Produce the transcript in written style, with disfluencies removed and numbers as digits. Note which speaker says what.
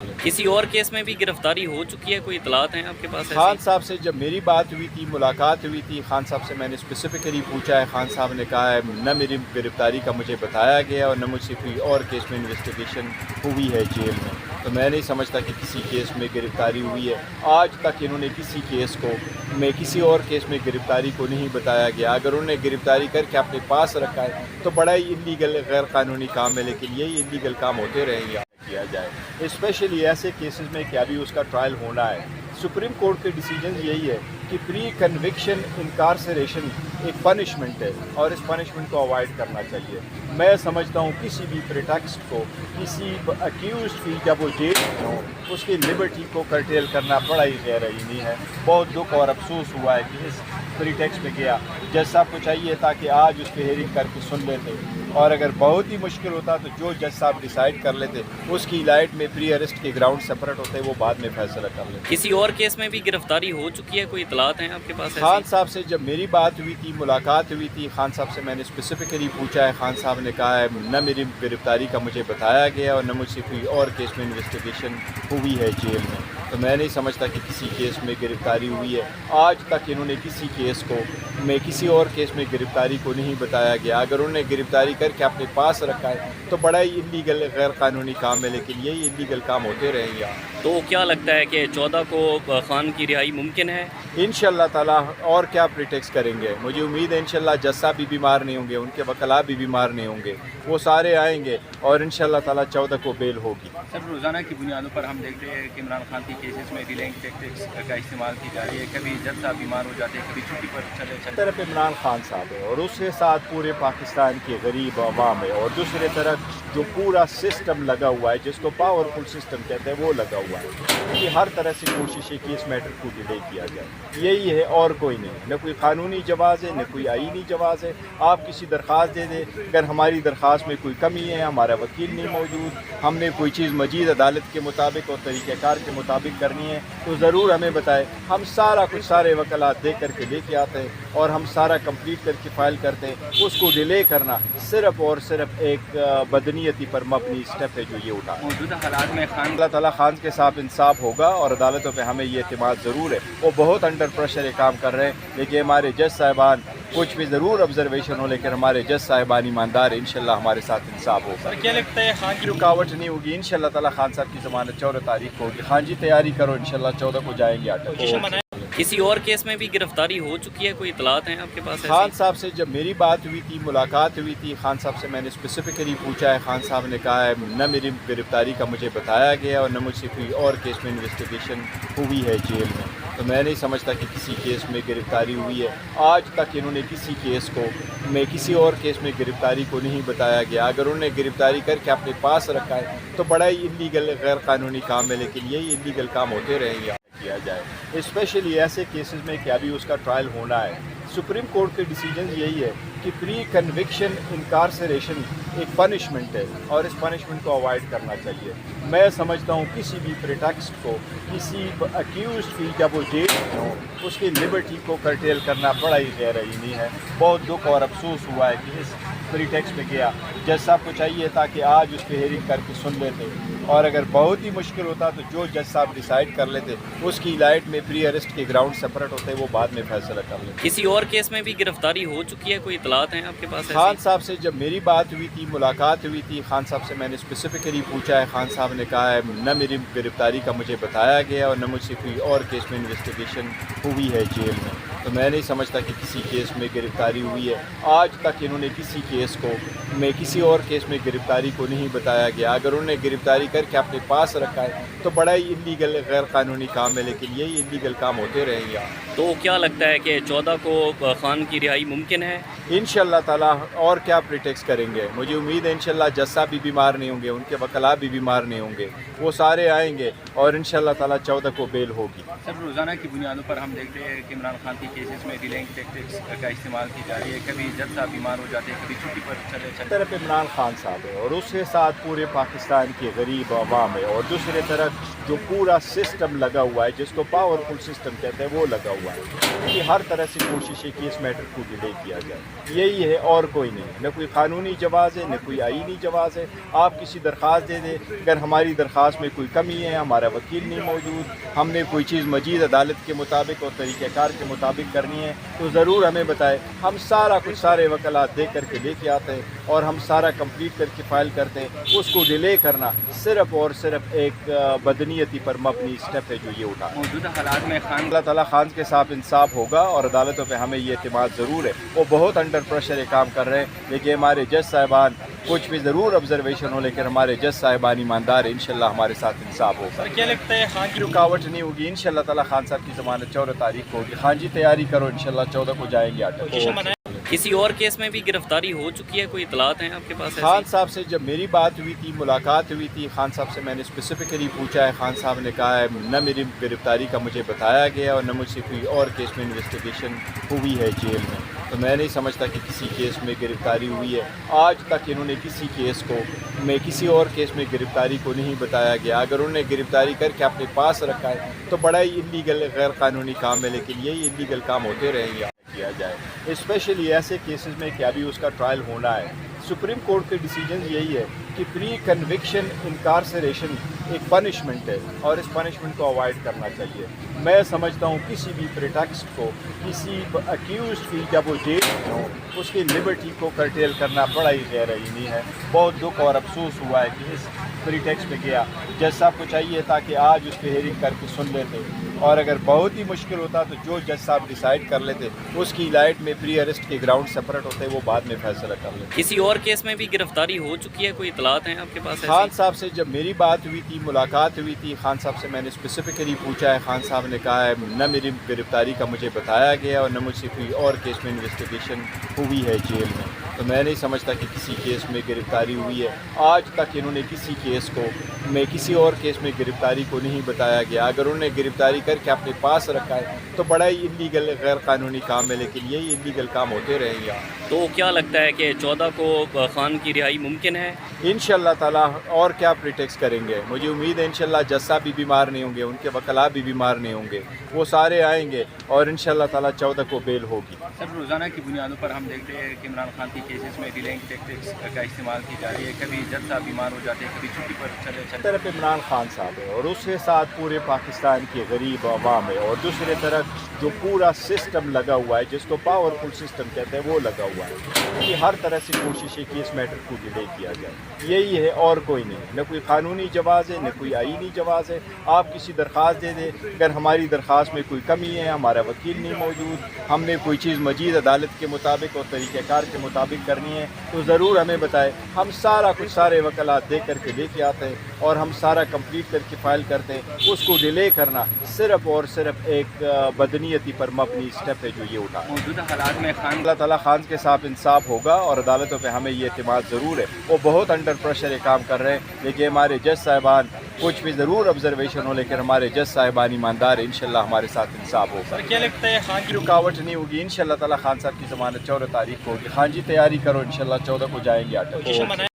Speaker 1: किसी और केस में भी गिरफ्तारी हो चुकी है, कोई इतलात हैं आपके पास
Speaker 2: खान
Speaker 1: ऐसी?
Speaker 2: साहब से जब मेरी बात हुई थी, मुलाकात हुई थी, खान साहब से मैंने स्पेसिफिकली पूछा है। खान साहब ने कहा है न मेरी गिरफ़्तारी का मुझे बताया गया और न मुझसे कोई और केस में इन्वेस्टिगेशन हुई है जेल में। तो मैं नहीं समझता कि किसी केस में गिरफ़्तारी हुई है। आज तक इन्होंने किसी केस को में किसी और केस में गिरफ़्तारी को नहीं बताया गया। अगर उन्होंने गिरफ़्तारी करके अपने पास रखा है तो बड़ा ही इलीगल गैर कानूनी काम है, लेकिन यही इलीगल काम होते रहेंगे किया जाए, स्पेशली ऐसे केसेस में कि अभी उसका ट्रायल होना है। सुप्रीम कोर्ट के डिसीजन यही है कि प्री कन्विक्शन इनकारसरेशन एक पनिशमेंट है और इस पनिशमेंट को अवॉइड करना चाहिए। मैं समझता हूँ किसी भी प्रिटेक्स्ट को, किसी अक्यूज की जब वो जेल में हो, उसकी लिबर्टी को कर्टेल करना बड़ा ही गैरईनी है। बहुत दुख और अफसोस हुआ है कि इस प्रीटेक्स्ट में गया। जज साहब को चाहिए था कि आज उसकी हेयरिंग करके सुन लेते, और अगर बहुत ही मुश्किल होता तो जो जज साहब डिसाइड कर लेते उसकी लाइट में प्री अरेस्ट के ग्राउंड सेपरेट होते, वो बाद में फैसला कर लेते।
Speaker 1: किसी और केस में भी गिरफ्तारी हो चुकी है, कोई इतलात हैं आपके पास
Speaker 2: खान
Speaker 1: ऐसी?
Speaker 2: साहब से जब मेरी बात हुई थी, मुलाकात हुई थी, खान साहब से मैंने स्पेसिफिकली पूछा है। खान साहब ने कहा है न मेरी गिरफ़्तारी का मुझे बताया गया और न मुझसे कोई और केस में इन्वेस्टिगेशन हुई है जेल में। तो मैं नहीं समझता कि किसी केस में गिरफ़्तारी हुई है। आज तक इन्होंने किसी केस को में किसी और केस में गिरफ़्तारी को नहीं बताया गया। अगर उन्होंने गिरफ़्तारी करके अपने पास रखा है तो बड़ा ही इलीगल गैर कानूनी काम है, लेकिन यही इलीगल काम होते रहेंगे।
Speaker 1: तो क्या लगता है कि 14 को खान की रिहाई मुमकिन है?
Speaker 2: इंशाअल्लाह ताला। और क्या प्रिटेक्स करेंगे? मुझे उम्मीद है इंशाअल्लाह जज साहब भी बीमार नहीं होंगे, उनके वकला भी बीमार नहीं होंगे, वो सारे आएंगे और इंशाअल्लाह ताला 14 को बेल होगी।
Speaker 3: सर, रोज़ाना की बुनियादों पर हम देखते हैं कि इमरान खान की केसेस में डिलेइंग टैक्टिक्स का इस्तेमाल की जा रही है। कभी जज साहब बीमार हो जाते हैं, कभी छुट्टी पर चले
Speaker 2: तरफ इमरान खान साहब है और उसके साथ पूरे पाकिस्तान के गरीब अवाम है, और दूसरी तरफ जो पूरा सिस्टम लगा हुआ है, जिसको पावरफुल सिस्टम कहते हैं, वो लगा हुआ है कि हर तरह से कोशिश है कि इस मैटर को डिले किया जाए। यही है और कोई नहीं। न कोई कानूनी जवाज़ है, न कोई आईनी जवाज़ है। आप किसी दरख्वास्त दे दें, अगर हमारी दरख्वास्त में कोई कमी है, हमारा वकील नहीं मौजूद, हमने कोई चीज़ मजीद अदालत के मुताबिक और तरीक़ाकार के मुताबिक करनी है तो ज़रूर हमें बताएं। हम सारा कुछ सारे वकलात दे करके लेके आते हैं और हम सारा कंप्लीट करके फ़ाइल करते हैं। उसको डिले करना सिर्फ़ और सिर्फ एक बदनीयती पर मबनी स्टेप है जो ये उठा।
Speaker 3: मौजूदा हालात में खान
Speaker 2: अल्लाह ताला खान के साथ इंसाफ होगा और अदालतों पे हमें ये एतमाद ज़रूर है। वो बहुत अंडर प्रेशर ये काम कर रहे हैं, लेकिन हमारे जज साहिबान कुछ भी ज़रूर ऑब्जर्वेशन हो, लेकिन हमारे जज साहिबान ईमानदार है, इंशाल्लाह हमारे साथ इंसाफ होगा।
Speaker 3: क्या लगता है खान
Speaker 2: की रुकावट नहीं होगी इंशाल्लाह ताला। खान साहब की ज़मानत 14 तारीख को होगी। खान जी तैयारी करो, इंशाल्लाह 14 को जाएंगे अटक।
Speaker 1: किसी और केस में भी गिरफ्तारी हो चुकी है, कोई इतलात हैं आपके पास
Speaker 2: खान
Speaker 1: ऐसी?
Speaker 2: साहब से जब मेरी बात हुई थी, मुलाकात हुई थी, खान साहब से मैंने स्पेसिफिकली पूछा है। खान साहब ने कहा है न मेरी गिरफ़्तारी का मुझे बताया गया और न मुझसे कोई और केस में इन्वेस्टिगेशन हुई है जेल में। तो मैं नहीं समझता कि किसी केस में गिरफ़्तारी हुई है। आज तक इन्होंने किसी केस को में किसी और केस में गिरफ़्तारी को नहीं बताया गया। अगर उन्होंने गिरफ़्तारी करके अपने पास रखा है तो बड़ा ही इलीगल गैर कानूनी काम है, लेकिन यही इलीगल काम होते रहेंगे किया जाए, स्पेशली ऐसे केसेस में कि अभी उसका ट्रायल होना है। सुप्रीम कोर्ट के डिसीजन यही है कि प्री कन्विक्शन इनकारसरेशन एक पनिशमेंट है और इस पनिशमेंट को अवॉइड करना चाहिए। मैं समझता हूँ किसी भी प्रिटेक्स्ट को, किसी अक्यूज की जब वो जेल में हो, उसकी लिबर्टी को कर्टेल करना बड़ा ही गैरईनी है। बहुत दुख और अफसोस हुआ है कि इस प्रीटेक्स्ट में गया। जज साहब को चाहिए था कि आज उसकी हेयरिंग करके सुन लेते, और अगर बहुत ही मुश्किल होता तो जो जज साहब डिसाइड कर लेते उसकी लाइट में प्री अरेस्ट के ग्राउंड सेपरेट होते, वो बाद में फैसला कर लेते।
Speaker 1: किसी और केस में भी गिरफ्तारी हो चुकी है, कोई इतलात हैं आपके पास
Speaker 2: खान
Speaker 1: ऐसी?
Speaker 2: साहब से जब मेरी बात हुई थी, मुलाकात हुई थी, खान साहब से मैंने स्पेसिफिकली पूछा है। खान साहब ने कहा है न मेरी गिरफ़्तारी का मुझे बताया गया और न मुझसे कोई और केस में इन्वेस्टिगेशन हुई है जेल में। तो मैं नहीं समझता कि किसी केस में गिरफ़्तारी हुई है। आज तक इन्होंने किसी केस को में किसी और केस में गिरफ़्तारी को नहीं बताया गया। अगर उन्होंने गिरफ़्तारी करके अपने पास रखा है तो बड़ा ही इलीगल गैर कानूनी काम है, लेकिन यही इलीगल काम होते रहेंगे।
Speaker 1: तो क्या लगता है कि 14 को खान की रिहाई मुमकिन है?
Speaker 2: इंशाअल्लाह ताला। और क्या प्रिटेक्स करेंगे? मुझे उम्मीद है इंशाअल्लाह जज साहब भी बीमार नहीं होंगे, उनके वकला भी बीमार नहीं होंगे, वो सारे आएंगे और इंशाअल्लाह ताला 14 को बेल होगी।
Speaker 3: सर, रोज़ाना की बुनियादों पर हम देखते हैं कि इमरान खान की केसेस में डिलेइंग टैक्टिक्स का इस्तेमाल की जा रही है। कभी जज साहब बीमार हो जाते हैं, कभी छुट्टी पर चले
Speaker 2: तरफ इमरान खान साहब है और उसके साथ पूरे पाकिस्तान के गरीब अवाम है, और दूसरी तरफ जो पूरा सिस्टम लगा हुआ है, जिसको पावरफुल सिस्टम कहते हैं, वो लगा हुआ है कि हर तरह से कोशिश है कि इस मैटर को डिले किया जाए। यही है और कोई नहीं, न कोई कानूनी जवाज़ है, न कोई आईनी जवाज़ है। आप किसी दरख्वास्त दे दें, अगर हमारी दरख्वास्त में कोई कमी है, हमारा वकील नहीं मौजूद, हमने कोई चीज़ मजीद अदालत के मुताबिक और तरीक़ेकार के मुताबिक करनी है, तो ज़रूर हमें बताएं। हम सारा कुछ सारे वकलात दे करके लेके आते हैं और हम सारा कंप्लीट करके फ़ाइल करते हैं। उसको डिले करना सिर्फ़ और सिर्फ एक बदनीयती पर मबनी स्टेप है जो ये उठा।
Speaker 3: मौजूदा हालात में खान
Speaker 2: अल्लाह ताला खान के साथ इंसाफ होगा और अदालतों पे हमें ये एतमाद ज़रूर है। वो बहुत अंडर प्रेशर ये काम कर रहे हैं, लेकिन हमारे जज साहिबान कुछ भी ज़रूर ऑब्जर्वेशन हो, लेकिन हमारे जज साहिबान ईमानदार है, इंशाल्लाह हमारे साथ इंसाफ होगा।
Speaker 3: क्या लगता है खान
Speaker 2: की रुकावट नहीं होगी, इंशाल्लाह ताला खान साहब की ज़मानत 14 तारीख को होगी। खान जी तैयारी करो, इंशाल्लाह 14 को जाएंगे अटक।
Speaker 1: किसी और केस में भी गिरफ्तारी हो चुकी है, कोई इतलात हैं आपके पास?
Speaker 2: खान साहब से जब मेरी बात हुई थी, मुलाकात हुई थी, खान साहब से मैंने स्पेसिफिकली पूछा है। खान साहब ने कहा है न मेरी गिरफ्तारी का मुझे बताया गया और न मुझसे कोई और केस में इन्वेस्टिगेशन हुई है जेल में, तो मैं नहीं समझता कि किसी केस में गिरफ्तारी हुई है। आज तक इन्होंने किसी केस को में किसी और केस में गिरफ्तारी को नहीं बताया गया। अगर उन्होंने गिरफ्तारी करके अपने पास रखा है तो बड़ा ही इलीगल गैर कानूनी काम है, लेकिन यही इलीगल काम होते रहेंगे किया जाए, स्पेशली ऐसे केसेस में कि अभी उसका ट्रायल होना है। सुप्रीम कोर्ट के डिसीजन यही है कि प्री कन्विक्शन इनकारसरेशन एक पनिशमेंट है और इस पनिशमेंट को अवॉइड करना चाहिए। मैं समझता हूँ किसी भी प्रिटेक्स्ट को, किसी अक्यूज की जब वो जेल में हो, उसकी लिबर्टी को कर्टेल करना बड़ा ही गैरआईनी है। बहुत दुख और अफसोस हुआ है कि इस प्रीटेक्स्ट में गया। जज साहब को चाहिए था कि आज उस पर हेयरिंग करके सुन लेते, और अगर बहुत ही मुश्किल होता तो जो जज साहब डिसाइड कर लेते, उसकी लाइट में प्री अरेस्ट के ग्राउंड सेपरेट होते, वो बाद में फैसला कर लेते।
Speaker 1: किसी और केस में भी गिरफ्तारी हो चुकी है, कोई इतलात हैं आपके पास?
Speaker 2: खान साहब से जब मेरी बात हुई थी, मुलाकात हुई थी, खान साहब से मैंने स्पेसिफिकली पूछा है। खान साहब ने कहा है न मेरी गिरफ्तारी का मुझे बताया गया और न मुझसे कोई और केस में इन्वेस्टिगेशन हुई है जेल में, तो मैं नहीं समझता कि किसी केस में गिरफ्तारी हुई है। आज तक इन्होंने किसी केस को में किसी और केस में गिरफ्तारी को नहीं बताया गया। अगर उन्होंने गिरफ्तारी करके अपने पास रखा है तो बड़ा ही इलीगल गैर कानूनी काम है, लेकिन यही इलीगल काम होते रहेंगे।
Speaker 1: तो क्या लगता है कि 14 को खान की रिहाई मुमकिन है?
Speaker 2: इंशाल्लाह ताला। और क्या प्रिटेक्स करेंगे? मुझे उम्मीद है इंशाल्लाह जज साहब भी बीमार नहीं होंगे, उनके वकला भी बीमार नहीं होंगे, वो सारे आएंगे और इंशाल्लाह ताला 14 को बेल होगी।
Speaker 3: सर, रोज़ाना की बुनियादों पर हम देखते हैं कि इमरान खान की केसेस में डिलेइंग टैक्टिक्स का इस्तेमाल की जा रही है। कभी जज साहब बीमार हो जाते हैं, कभी छुट्टी पर चले
Speaker 2: तरफ इमरान खान साहब है और उसके साथ पूरे पाकिस्तान के गरीब अवाम है, और दूसरी तरफ जो पूरा सिस्टम लगा हुआ है, जिसको पावरफुल सिस्टम कहते हैं, वो लगा हुआ है कि हर तरह से कोशिश है कि इस मैटर को डिले किया जाए। यही है और कोई नहीं, न कोई कानूनी जवाज़ है, न कोई आईनी जवाज़ है। आप किसी दरख्वास्त दे दें, अगर हमारी दरख्वास्त में कोई कमी है, हमारा वकील नहीं मौजूद, हमने कोई चीज़ मजीद अदालत के मुताबिक और तरीक़ेकार के मुताबिक करनी है, तो ज़रूर हमें बताएं। हम सारा कुछ सारे वकलात दे करके लेके आते हैं और हम सारा कंप्लीट करके फ़ाइल करते हैं। उसको डिले करना सिर्फ़ और सिर्फ एक बदनीयती पर मबनी स्टेप है जो ये उठा।
Speaker 3: मौजूदा हालात में खान
Speaker 2: अल्लाह ताला खान के साथ इंसाफ होगा और अदालतों पे हमें ये एतमाद ज़रूर है। वो बहुत अंडर प्रेशर ये काम कर रहे हैं, लेकिन हमारे जज साहिबान कुछ भी ज़रूर ऑब्जर्वेशन हो, लेकिन हमारे जज साहिबान ईमानदार है, इंशाल्लाह हमारे साथ इंसाफ होगा।
Speaker 3: क्या लगता है खान
Speaker 2: की रुकावट नहीं होगी, इंशाल्लाह ताला खान साहब की ज़मानत 14 तारीख को होगी। खान जी तैयारी करो, इंशाल्लाह 14 को जाएंगे अटक।